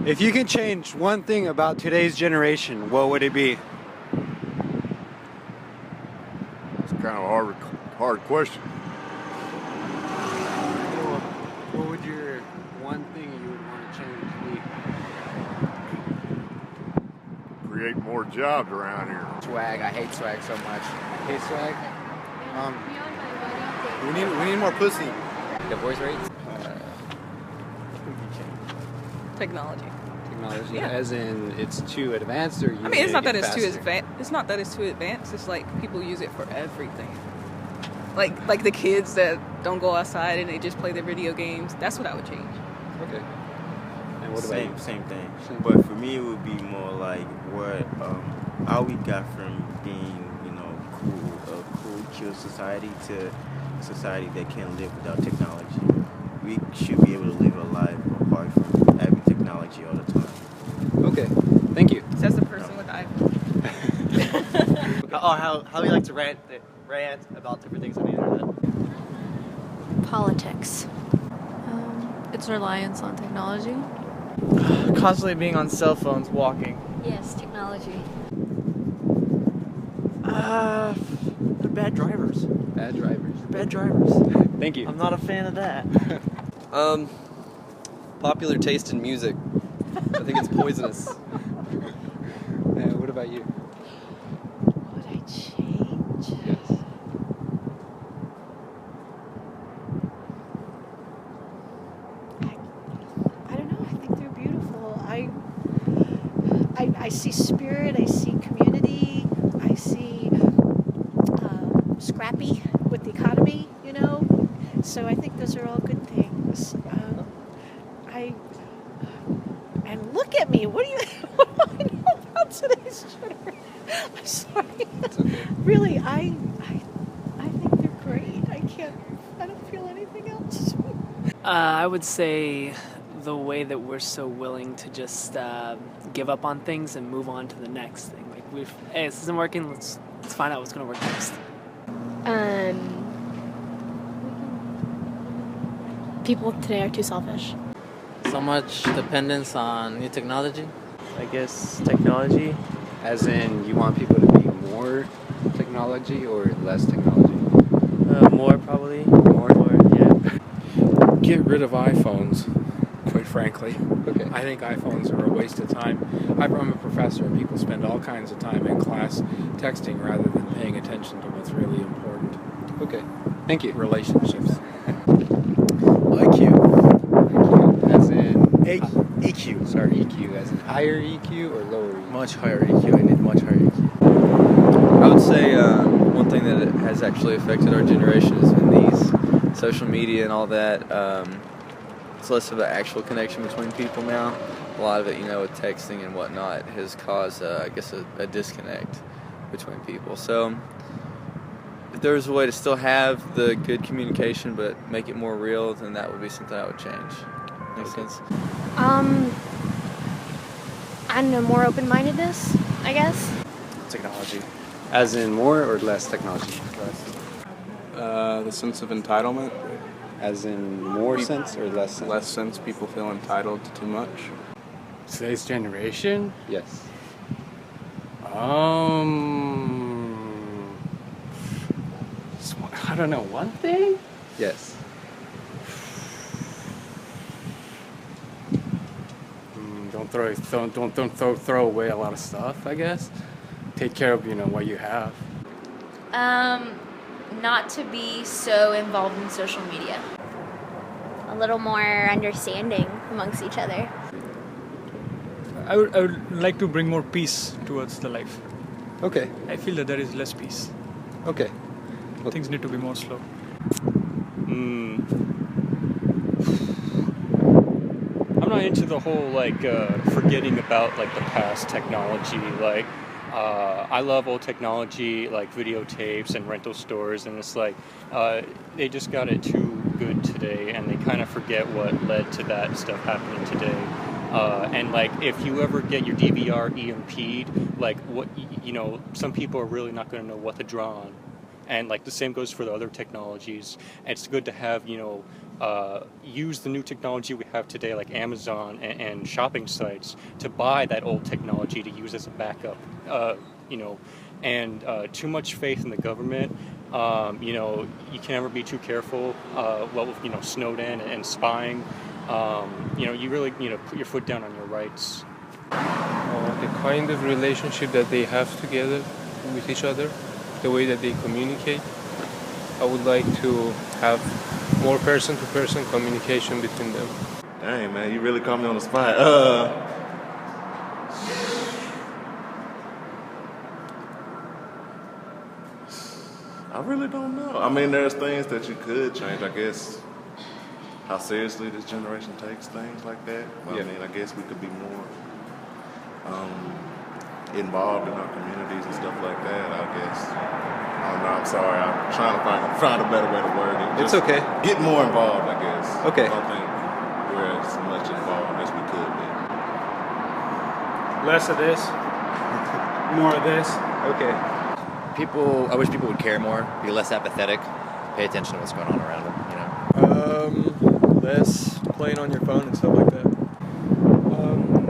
If you can change one thing about today's generation, what would it be? It's kind of a hard question. What would your one thing you would want to change be? Create more jobs around here. Swag. I hate swag so much. Hate swag? We need more pussy. Divorce rates? Technology. Technology, Yeah. as in it's too advanced, or you I mean, it's not that get it's too faster? advanced. It's not that it's too advanced. It's like people use it for everything. Like the kids that don't go outside and they just play their video games. That's what I would change. Okay. And what about you? Same thing. Same. But for me, it would be more like what how we got from being, a cool, chill society to a society that can't live without technology. We should be able to live a life apart from having technology all the time. Okay. Thank you. Says the person with the iPhone. How we like to rant about different things on the internet. Politics. It's reliance on technology. Constantly being on cell phones, walking. Yes, technology. They're bad drivers. Bad drivers. Bad drivers. Thank you. I'm not a fan of that. Popular taste in music. I think it's poisonous. What about you? Would I change? Yes. I don't know. I think they're beautiful. I see spirit. I see community. I see scrappy with the economy. So I think those are all good things. And look at me. What do I know about today's generation? I'm sorry. Okay. Really, I think they're great. I don't feel anything else. I would say the way that we're so willing to just give up on things and move on to the next thing. Like, hey, this isn't working. Let's find out what's going to work next. People today are too selfish. So much dependence on new technology. I guess technology. As in, you want people to be more technology or less technology? More probably. More? Yeah. Get rid of iPhones, quite frankly. Okay. I think iPhones are a waste of time. I'm a professor, and people spend all kinds of time in class texting rather than paying attention to what's really important. Okay. Thank you. Relationships. IQ. As in EQ. Sorry, EQ. As in higher EQ or lower EQ? Much higher EQ. I need much higher EQ. I would say one thing that has actually affected our generation has been these social media and all that. It's less of an actual connection between people now. A lot of it, with texting and whatnot, has caused, I guess, a disconnect between people. So if there was a way to still have the good communication but make it more real, then that would be something I would change. Makes sense? I don't know, more open-mindedness, I guess. Technology. As in more or less technology? The sense of entitlement. As in more sense or less sense? Less sense. People feel entitled to too much. Today's generation? Yes. I don't know, one thing? Yes. Don't throw away a lot of stuff, I guess. Take care of, what you have. Not to be so involved in social media. A little more understanding amongst each other. I would like to bring more peace towards the life. Okay. I feel that there is less peace. Okay. Well, Things need to be more slow. I'm not into the whole forgetting about the past technology. I love old technology like videotapes and rental stores, and it's they just got it too good today, and they kind of forget what led to that stuff happening today. And if you ever get your DVR EMP'd, some people are really not going to know what to draw on. And the same goes for the other technologies. And it's good to have use the new technology we have today, like Amazon and shopping sites, to buy that old technology to use as a backup. And too much faith in the government. You can never be too careful. With Snowden and spying. You really put your foot down on your rights. The kind of relationship that they have together with each other, the way that they communicate. I would like to have more person-to-person communication between them. Dang, man, you really caught me on the spot. I really don't know. I mean, there's things that you could change, I guess. How seriously this generation takes things like that. Well, Yeah. I mean, I guess we could be more involved in our communities and stuff like that, I guess. I don't know, I'm sorry. I'm trying to find a better way to word it. It's Just okay. Get more involved, I guess. Okay. I don't think we're as much involved as we could be. Less of this, more of this. Okay. I wish people would care more, be less apathetic, pay attention to what's going on around them. Less playing on your phone and stuff like that.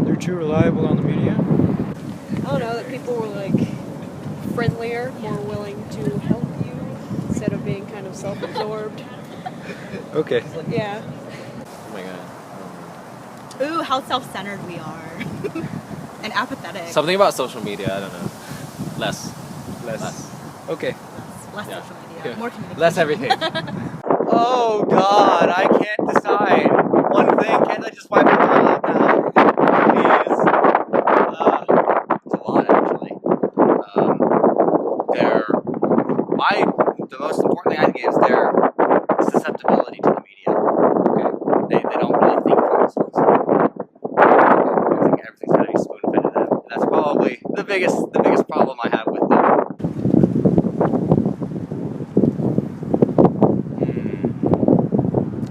They're too reliable on the media. I don't know, that people were like friendlier, more willing to help you instead of being kind of self-absorbed. Okay. Yeah. Oh my god. Ooh, how self-centered we are. And apathetic. Something about social media, I don't know. Less. Okay. Less Yeah. social media. Yeah. More communication. Less everything. Oh God, I can't decide. One thing, can't I just wipe it all out now? Please. It's a lot actually. The most important thing I think is their susceptibility to the media. Okay. They don't really think for themselves. I think everything's gotta be spoon-fed to them. And that's probably the biggest problem I have with them.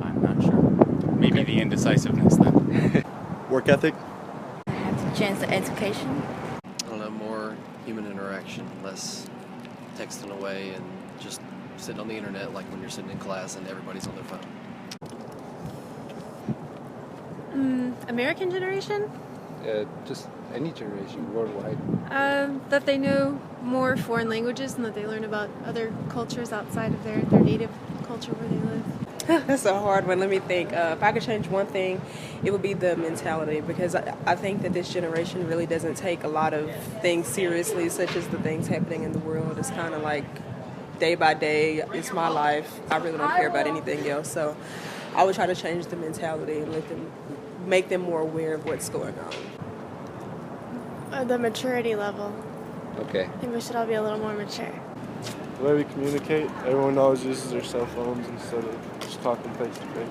I'm not sure. Maybe the indecisiveness then. Work ethic? Chance to education. I don't know, more human interaction, less texting away and just sitting on the internet like when you're sitting in class and everybody's on their phone. American generation? Just any generation worldwide. That they know more foreign languages and that they learn about other cultures outside of their native culture where they live. That's a hard one. Let me think. If I could change one thing, it would be the mentality, because I think that this generation really doesn't take a lot of things seriously, such as the things happening in the world. It's kind of like day by day, it's my life. I really don't care about anything else. So I would try to change the mentality and make them more aware of what's going on. The maturity level. Okay. I think we should all be a little more mature. The way we communicate, everyone always uses their cell phones instead of just talking face to face.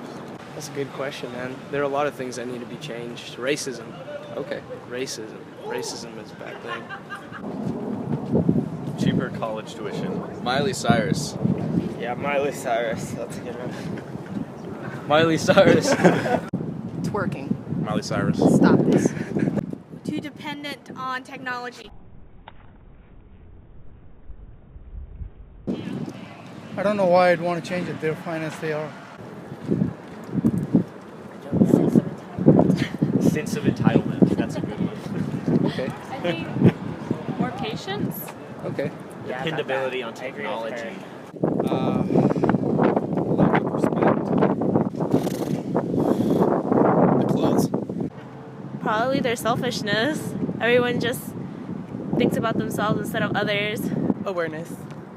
That's a good question, man. There are a lot of things that need to be changed. Racism. Okay. Racism is a bad thing. Cheaper college tuition. Miley Cyrus. Yeah, Miley Cyrus. That's a good one. Miley Cyrus. Twerking. Miley Cyrus. Stop this. Too dependent on technology. I don't know why I'd want to change it. They're fine as they are. Sense of entitlement. That's a good one. Okay. I think more patience. Okay. Dependability on technology. Lack of respect. The clothes. Probably their selfishness. Everyone just thinks about themselves instead of others. Awareness.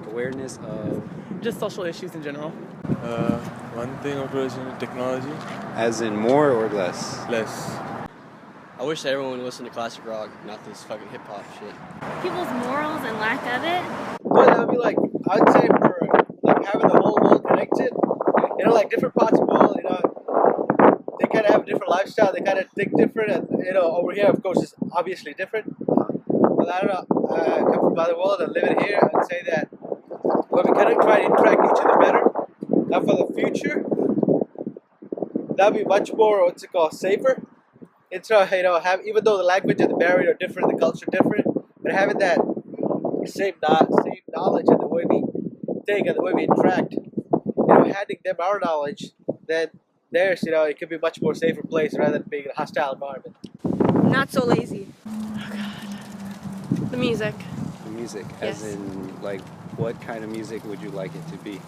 Awareness of Just social issues in general. One thing of relation to technology. As in more or less? Less. I wish everyone would listen to classic rock, not this fucking hip hop shit. People's morals and lack of it. Well, that would be like, I would say for like having the whole world connected, like different parts of the world, they kind of have a different lifestyle, they kind of think different, and over here, of course, it's obviously different. But I don't know, I come from another world and live in here, I'd say that when we kind of try to interact with each other better, now for the future, that would be much more, safer. It's even though the language and the barrier are different, the culture different, but having that same knowledge and the way we think and the way we interact, handing them our knowledge then there's, you know, it could be a much more safer place rather than being in a hostile environment. Not so lazy. The music. The music, Yes. as in, like, what kind of music would you like it to be?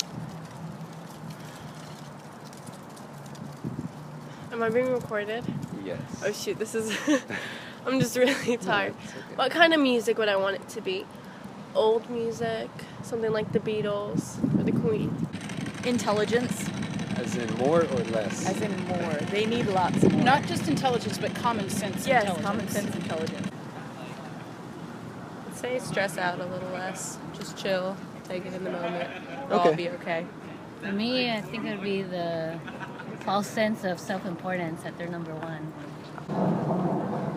Am I being recorded? Yes. Oh shoot, this is... I'm just really tired. it's okay. What kind of music would I want it to be? Old music, something like the Beatles or the Queen. Intelligence. As in more or less? As in more. They need lots more. Not just intelligence, but common sense Yes, intelligence. common sense intelligence. I'd say stress out a little less. Just chill, take it in the moment. It'll all be okay. For me, I think it would be the false sense of self-importance that they're number one.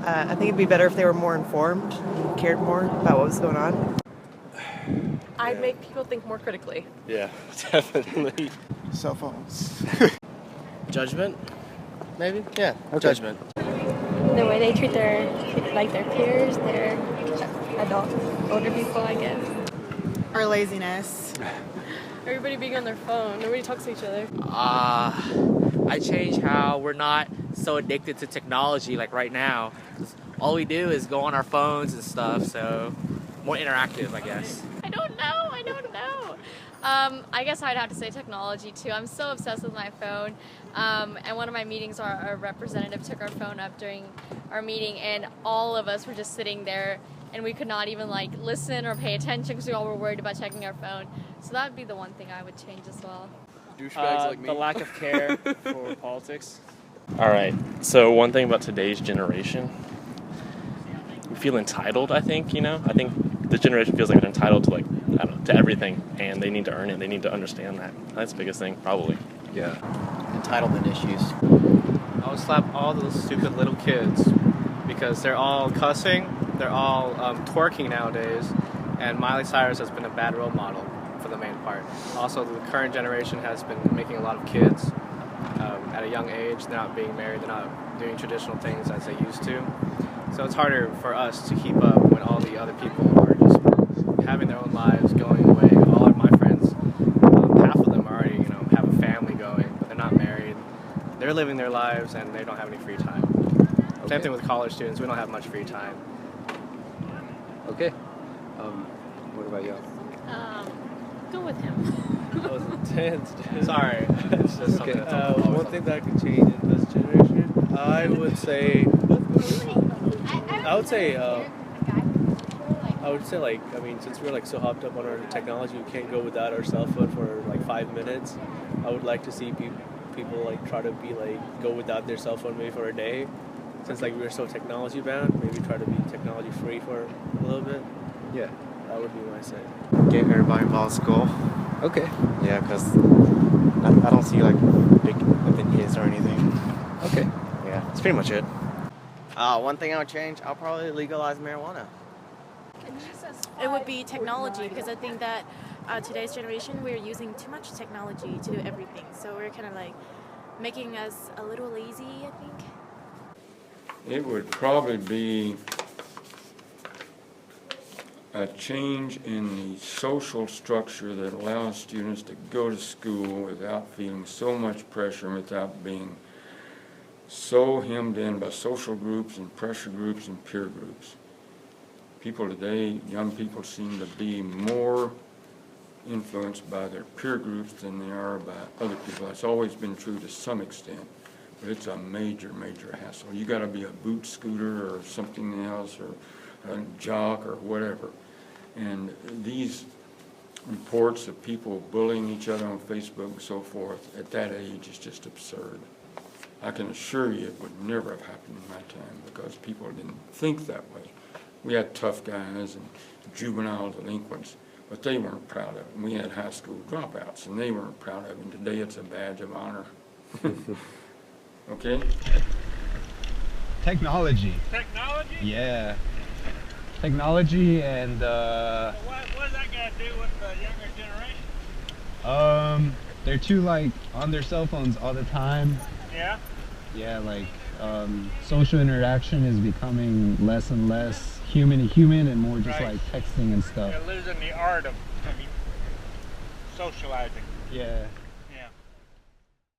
I think it'd be better if they were more informed, cared more about what was going on. I'd make people think more critically. Yeah, definitely. Cell phones. Judgment? Maybe? Yeah, judgment. The way they treat their peers, their adults, older people, I guess. Or laziness. Everybody being on their phone. Nobody talks to each other. I change how we're not so addicted to technology like right now. All we do is go on our phones and stuff, so more interactive, I guess. I don't know. I guess I'd have to say technology too. I'm so obsessed with my phone. And one of my meetings, our representative took our phone up during our meeting, and all of us were just sitting there, and we could not even like listen or pay attention because we all were worried about checking our phone. So that would be the one thing I would change as well. Douchebags like me. The lack of care for politics. All right. So one thing about today's generation, we feel entitled. I think I think this generation feels like they're entitled to to everything, and they need to earn it. They need to understand that. That's the biggest thing, probably. Yeah. Entitlement issues. I would slap all those stupid little kids because they're all cussing, they're all twerking nowadays, and Miley Cyrus has been a bad role model for the main part. Also, the current generation has been making a lot of kids at a young age. They're not being married, they're not doing traditional things as they used to. So it's harder for us to keep up when all the other people are just having their own lives, going away. All of my friends, half of them already, have a family going, but they're not married. They're living their lives and they don't have any free time. Okay. Same thing with college students. We don't have much free time. Okay. What about y'all? Go with him. That was intense, dude. Sorry. It's just something that's one thing that I could change in this generation, I would say, since we're so hopped up on our technology, we can't go without our cell phone for 5 minutes. I would like to see people try to go without their cell phone maybe for a day. Since we're so technology bound, maybe try to be technology free for a little bit. Yeah. That would be my say. Get everybody involved in school. Okay. Yeah, because I don't see big opinions or anything. Okay. Yeah, that's pretty much it. One thing I would change, I'll probably legalize marijuana. It would be technology, because I think that today's generation, we're using too much technology to do everything. So we're kind of making us a little lazy, I think. It would probably be a change in the social structure that allows students to go to school without feeling so much pressure, without being so hemmed in by social groups and pressure groups and peer groups. People today, young people, seem to be more influenced by their peer groups than they are by other people. That's always been true to some extent, but it's a major, major hassle. You got to be a boot scooter or something else, or a jock or whatever. And these reports of people bullying each other on Facebook and so forth at that age is just absurd. I can assure you it would never have happened in my time because people didn't think that way. We had tough guys and juvenile delinquents, but they weren't proud of it. And we had high school dropouts, and they weren't proud of it. And today it's a badge of honor. Okay? Technology. Technology? Yeah. Technology and What does that got to do with the younger generation? they're too on their cell phones all the time. Yeah? Yeah, social interaction is becoming less and less human to human and more just texting and stuff. They're losing the art of socializing. Yeah.